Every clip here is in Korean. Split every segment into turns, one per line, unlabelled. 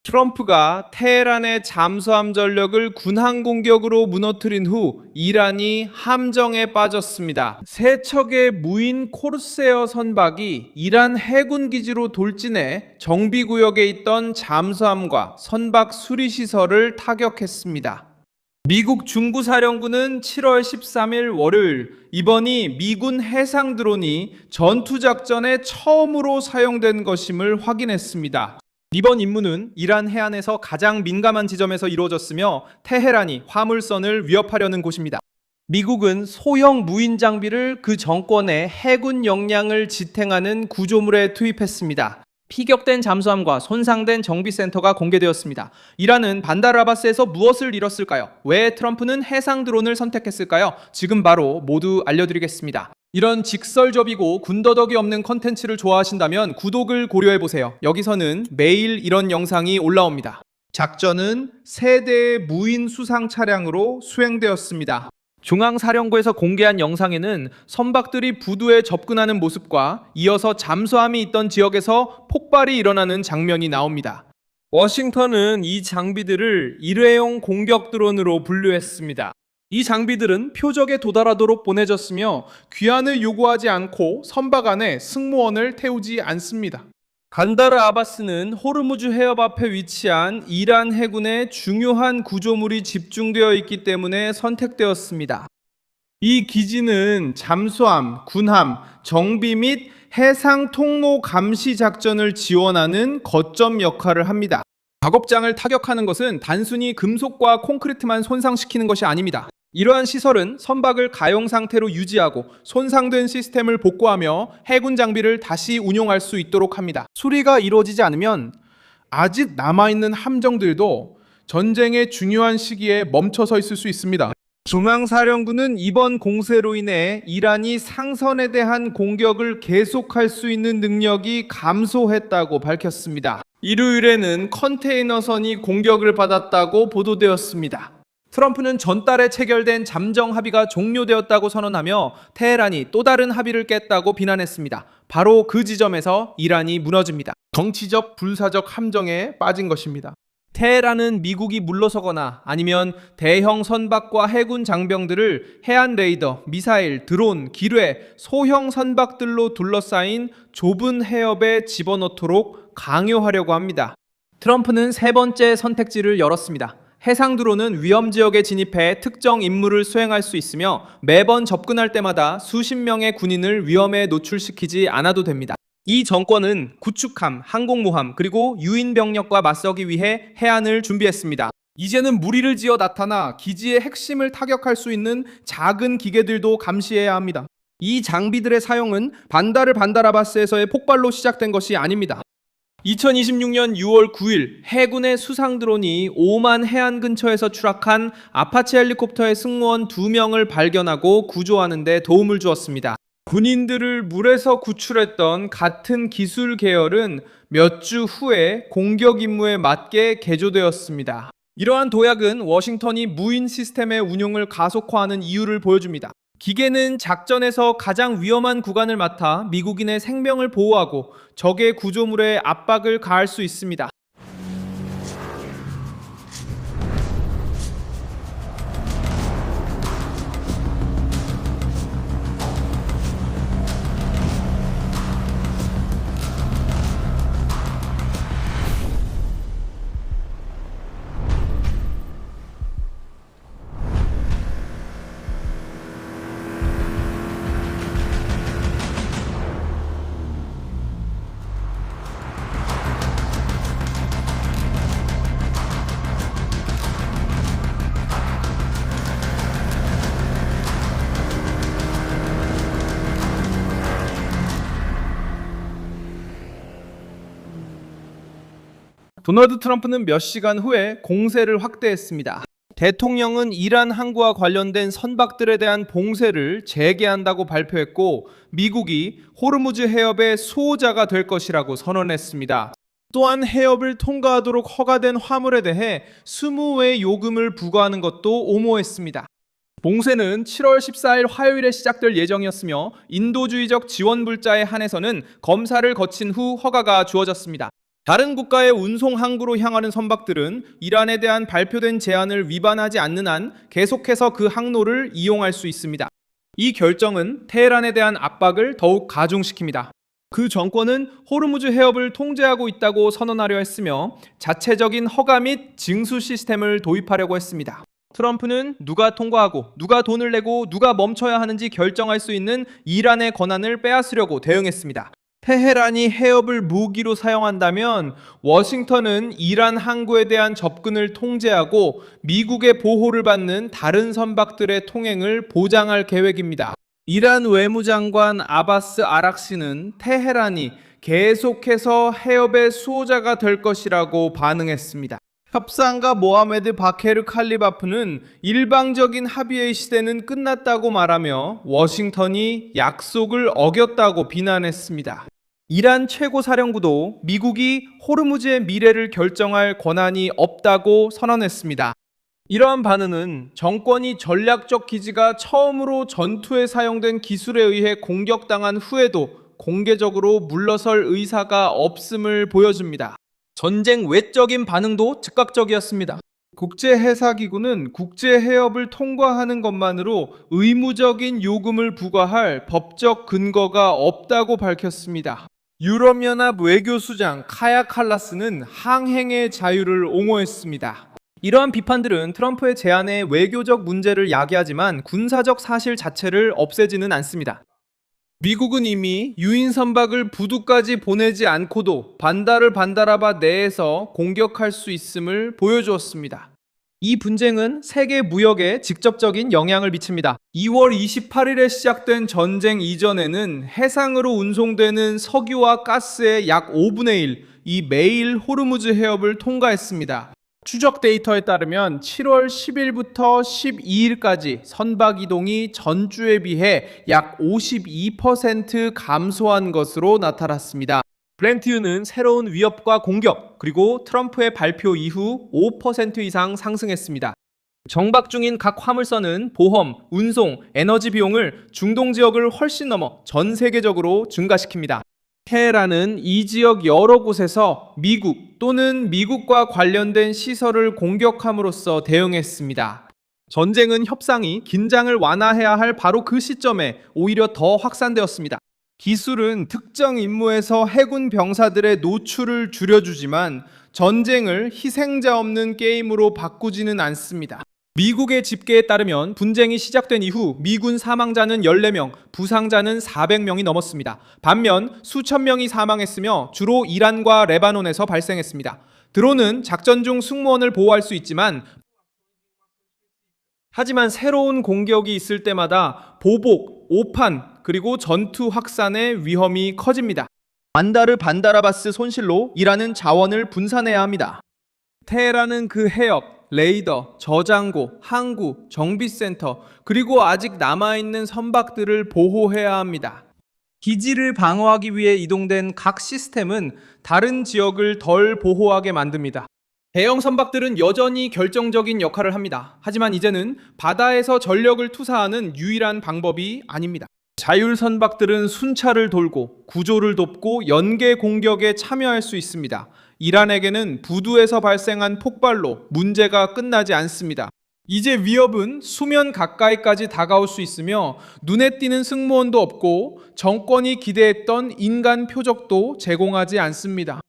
트럼프가 테헤란의 잠수함 전력을 군항 공격으로 무너뜨린 후 이란이 함정에 빠졌습니다. 세 척의 무인 코르세어 선박이 이란 해군 기지로 돌진해 정비구역에 있던 잠수함과 선박 수리시설을 타격했습니다. 미국 중부사령부는 7월 13일 월요일 이번이 미군 해상 드론이 전투작전에 처음으로 사용된 것임을 확인했습니다. 이번 임무는 이란 해안에서 가장 민감한 지점에서 이루어졌으며 테헤란이 화물선을 위협하려는 곳입니다. 미국은 소형 무인 장비를 그 정권의 해군 역량을 지탱하는 구조물에 투입했습니다. 피격된 잠수함과 손상된 정비센터가 공개되었습니다. 이란은 반다르 아바스에서 무엇을 잃었을까요? 왜 트럼프는 해상 드론을 선택했을까요? 지금 바로 모두 알려드리겠습니다. 이런 직설적이고 군더더기 없는 컨텐츠를 좋아하신다면 구독을 고려해보세요. 여기서는 매일 이런 영상이 올라옵니다. 작전은 세 대의 무인 수상 차량으로 수행되었습니다. 중앙사령부에서 공개한 영상에는 선박들이 부두에 접근하는 모습과 이어서 잠수함이 있던 지역에서 폭발이 일어나는 장면이 나옵니다. 워싱턴은 이 장비들을 일회용 공격 드론으로 분류했습니다. 이 장비들은 표적에 도달하도록 보내졌으며 귀환을 요구하지 않고 선박 안에 승무원을 태우지 않습니다. 반다르 아바스는 호르무즈 해협 앞에 위치한 이란 해군의 중요한 구조물이 집중되어 있기 때문에 선택되었습니다. 이 기지는 잠수함, 군함, 정비 및 해상 통로 감시 작전을 지원하는 거점 역할을 합니다. 작업장을 타격하는 것은 단순히 금속과 콘크리트만 손상시키는 것이 아닙니다. 이러한 시설은 선박을 가용 상태로 유지하고 손상된 시스템을 복구하며 해군 장비를 다시 운용할 수 있도록 합니다. 수리가 이루어지지 않으면 아직 남아있는 함정들도 전쟁의 중요한 시기에 멈춰서 있을 수 있습니다. 중앙사령부는 이번 공세로 인해 이란이 상선에 대한 공격을 계속할 수 있는 능력이 감소했다고 밝혔습니다. 일요일에는 컨테이너선이 공격을 받았다고 보도되었습니다. 트럼프는 전달에 체결된 잠정 합의가 종료되었다고 선언하며 테헤란이 또 다른 합의를 깼다고 비난했습니다. 바로 그 지점에서 이란이 무너집니다. 정치적 불사적 함정에 빠진 것입니다. 테헤란은 미국이 물러서거나 아니면 대형 선박과 해군 장병들을 해안 레이더, 미사일, 드론, 기뢰, 소형 선박들로 둘러싸인 좁은 해협에 집어넣도록 강요하려고 합니다. 트럼프는 세 번째 선택지를 열었습니다. 해상 드론은 위험 지역에 진입해 특정 임무를 수행할 수 있으며 매번 접근할 때마다 수십 명의 군인을 위험에 노출시키지 않아도 됩니다. 이 정권은 구축함, 항공모함, 그리고 유인 병력과 맞서기 위해 해안을 준비했습니다. 이제는 무리를 지어 나타나 기지의 핵심을 타격할 수 있는 작은 기계들도 감시해야 합니다. 이 장비들의 사용은 반다르 아바스에서의 폭발로 시작된 것이 아닙니다. 2026년 6월 9일 해군의 수상 드론이 오만 해안 근처에서 추락한 아파치 헬리콥터의 승무원 2명을 발견하고 구조하는 데 도움을 주었습니다. 군인들을 물에서 구출했던 같은 기술 계열은 몇 주 후에 공격 임무에 맞게 개조되었습니다. 이러한 도약은 워싱턴이 무인 시스템의 운용을 가속화하는 이유를 보여줍니다. 기계는 작전에서 가장 위험한 구간을 맡아 미국인의 생명을 보호하고 적의 구조물에 압박을 가할 수 있습니다. 도널드 트럼프는 몇 시간 후에 공세를 확대했습니다. 대통령은 이란 항구와 관련된 선박들에 대한 봉쇄를 재개한다고 발표했고 미국이 호르무즈 해협의 수호자가 될 것이라고 선언했습니다. 또한 해협을 통과하도록 허가된 화물에 대해 20회 요금을 부과하는 것도 옹호했습니다. 봉쇄는 7월 14일 화요일에 시작될 예정이었으며 인도주의적 지원 물자에 한해서는 검사를 거친 후 허가가 주어졌습니다. 다른 국가의 운송 항구로 향하는 선박들은 이란에 대한 발표된 제한을 위반하지 않는 한 계속해서 그 항로를 이용할 수 있습니다. 이 결정은 테헤란에 대한 압박을 더욱 가중시킵니다. 그 정권은 호르무즈 해협을 통제하고 있다고 선언하려 했으며 자체적인 허가 및 징수 시스템을 도입하려고 했습니다. 트럼프는 누가 통과하고 누가 돈을 내고 누가 멈춰야 하는지 결정할 수 있는 이란의 권한을 빼앗으려고 대응했습니다. 테헤란이 해협을 무기로 사용한다면 워싱턴은 이란 항구에 대한 접근을 통제하고 미국의 보호를 받는 다른 선박들의 통행을 보장할 계획입니다. 이란 외무장관 아바스 아락시는 테헤란이 계속해서 해협의 수호자가 될 것이라고 반응했습니다. 협상가 모하메드 바케르 칼리바프는 일방적인 합의의 시대는 끝났다고 말하며 워싱턴이 약속을 어겼다고 비난했습니다. 이란 최고사령부도 미국이 호르무즈의 미래를 결정할 권한이 없다고 선언했습니다. 이러한 반응은 정권이 전략적 기지가 처음으로 전투에 사용된 기술에 의해 공격당한 후에도 공개적으로 물러설 의사가 없음을 보여줍니다. 전쟁 외적인 반응도 즉각적이었습니다. 국제해사기구는 국제해협을 통과하는 것만으로 의무적인 요금을 부과할 법적 근거가 없다고 밝혔습니다. 유럽연합 외교수장 카야 칼라스는 항행의 자유를 옹호했습니다. 이러한 비판들은 트럼프의 제안에 외교적 문제를 야기하지만 군사적 사실 자체를 없애지는 않습니다. 미국은 이미 유인 선박을 부두까지 보내지 않고도 반다르 반다라바 내에서 공격할 수 있음을 보여주었습니다. 이 분쟁은 세계 무역에 직접적인 영향을 미칩니다. 2월 28일에 시작된 전쟁 이전에는 해상으로 운송되는 석유와 가스의 약 5분의 1, 이 매일 호르무즈 해협을 통과했습니다. 추적 데이터에 따르면 7월 10일부터 12일까지 선박 이동이 전주에 비해 약 52% 감소한 것으로 나타났습니다. 브렌트유는 새로운 위협과 공격, 그리고 트럼프의 발표 이후 5% 이상 상승했습니다. 정박 중인 각 화물선은 보험, 운송, 에너지 비용을 중동 지역을 훨씬 넘어 전 세계적으로 증가시킵니다. 테헤란은 이 지역 여러 곳에서 미국 또는 미국과 관련된 시설을 공격함으로써 대응했습니다. 전쟁은 협상이 긴장을 완화해야 할 바로 그 시점에 오히려 더 확산되었습니다. 기술은 특정 임무에서 해군 병사들의 노출을 줄여주지만 전쟁을 희생자 없는 게임으로 바꾸지는 않습니다. 미국의 집계에 따르면 분쟁이 시작된 이후 미군 사망자는 14명, 부상자는 400명이 넘었습니다. 반면 수천 명이 사망했으며 주로 이란과 레바논에서 발생했습니다. 드론은 작전 중 승무원을 보호할 수 있지만 하지만 새로운 공격이 있을 때마다 보복, 오판, 그리고 전투 확산의 위험이 커집니다. 반다르 반다라바스 손실로 이란은 자원을 분산해야 합니다. 테헤란은 그 해협, 레이더, 저장고, 항구, 정비센터, 그리고 아직 남아있는 선박들을 보호해야 합니다. 기지를 방어하기 위해 이동된 각 시스템은 다른 지역을 덜 보호하게 만듭니다. 대형 선박들은 여전히 결정적인 역할을 합니다. 하지만 이제는 바다에서 전력을 투사하는 유일한 방법이 아닙니다. 자율 선박들은 순찰을 돌고 구조를 돕고 연계 공격에 참여할 수 있습니다. 이란에게는 부두에서 발생한 폭발로 문제가 끝나지 않습니다. 이제 위협은 수면 가까이까지 다가올 수 있으며 눈에 띄는 승무원도 없고 정권이 기대했던 인간 표적도 제공하지 않습니다.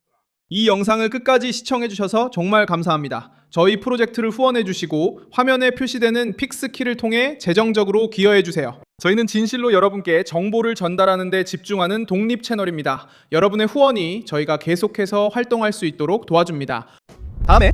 이 영상을 끝까지 시청해주셔서 정말 감사합니다. 저희 프로젝트를 후원해주시고 화면에 표시되는 픽스키를 통해 재정적으로 기여해주세요. 저희는 진실로 여러분께 정보를 전달하는 데 집중하는 독립 채널입니다. 여러분의 후원이 저희가 계속해서 활동할 수 있도록 도와줍니다. 다음에